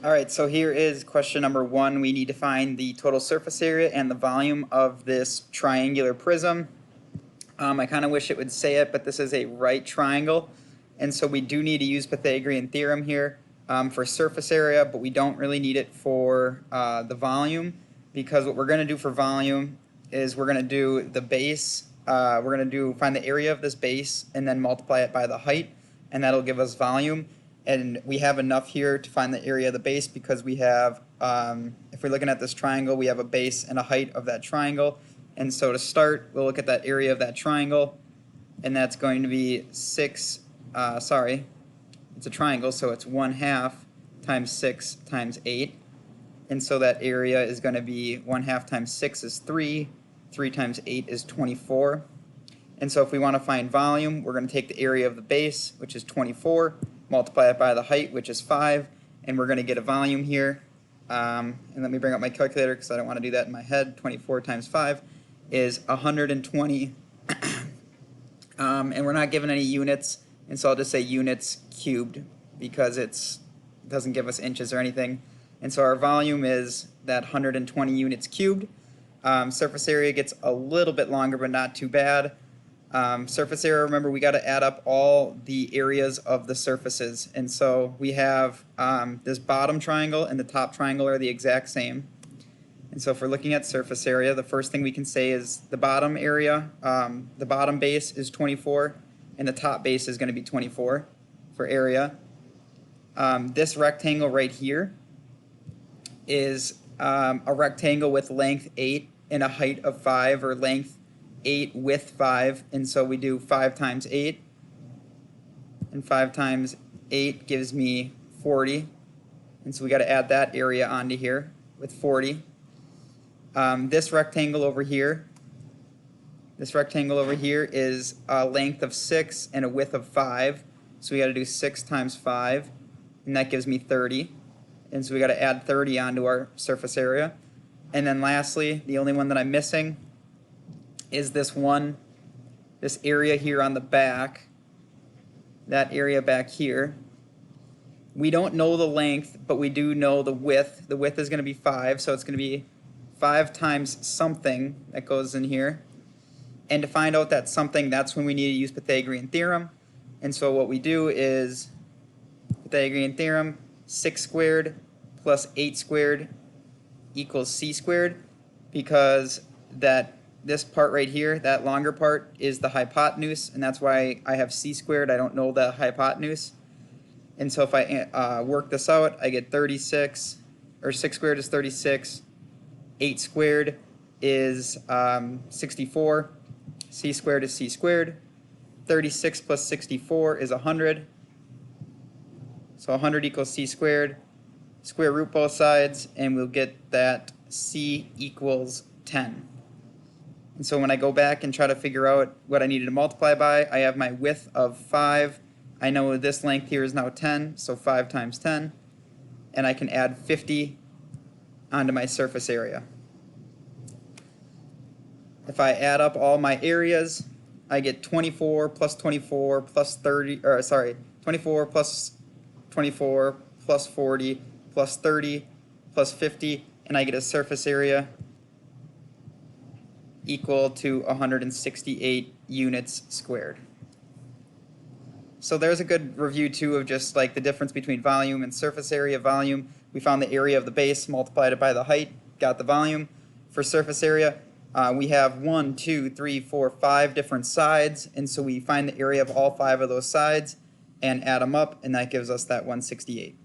Alright, so here is question number 1. We need to find the total surface area and the volume of this triangular prism. I kind of wish it would say it, but this is a right triangle, and so we do need to use Pythagorean theorem here for surface area, but we don't really need it for the volume, because what we're going to do for volume is we're going to do the base, we're going to find the area of this base and then multiply it by the height, and that'll give us volume. And we have enough here to find the area of the base because we have, if we're looking at this triangle, we have a base and a height of that triangle. And so to start, we'll look at that area of that triangle, and that's going to be it's a triangle, so it's 1/2 times 6 times 8. And so that area is going to be 1/2 times 6 is 3, 3 times 8 is 24. And so if we want to find volume, we're going to take the area of the base, which is 24, multiply it by the height, which is 5, and we're going to get a volume here. And let me bring up my calculator because I don't want to do that in my head. 24 times 5 is 120. And we're not given any units, and so I'll just say units cubed because it doesn't give us inches or anything. And so our volume is that 120 units cubed. Surface area gets a little bit longer, but not too bad. Surface area, remember, we got to add up all the areas of the surfaces. And so we have this bottom triangle and the top triangle are the exact same. And so if we're looking at surface area, the first thing we can say is the bottom area, the bottom base is 24, and the top base is going to be 24 for area. This rectangle right here is a rectangle with length 8 and a height of 5, or length 8 width 5, and so we do 5 times 8, and 5 times 8 gives me 40, and so we got to add that area onto here with 40. This rectangle over here is a length of 6 and a width of 5, so we got to do 6 times 5, and that gives me 30, and so we got to add 30 onto our surface area. And then lastly, the only one that I'm missing is this area here on the back, that area back here. We don't know the length, but we do know the width. The width is going to be 5, so it's going to be 5 times something that goes in here. And to find out that something, that's when we need to use Pythagorean theorem. And so what we do is Pythagorean theorem, 6 squared plus 8 squared equals c squared, because this part right here, that longer part, is the hypotenuse, and that's why I have c squared. I don't know the hypotenuse. And so if I work this out, I get 36, or 6 squared is 36, 8 squared is 64, c squared is c squared, 36 plus 64 is 100, so 100 equals c squared. Square root both sides, and we'll get that c equals 10. And so when I go back and try to figure out what I needed to multiply by, I have my width of 5. I know this length here is now 10, so 5 times 10. And I can add 50 onto my surface area. If I add up all my areas, I get 24 plus 24 plus 30, 24 plus 24 plus 40 plus 30 plus 50, and I get a surface area equal to 168 units squared. So there's a good review too of just like the difference between volume and surface area. Volume, we found the area of the base, multiplied it by the height, got the volume. For surface area, we have 1, 2, 3, 4, 5 different sides, and so we find the area of all 5 of those sides and add them up, and that gives us that 168.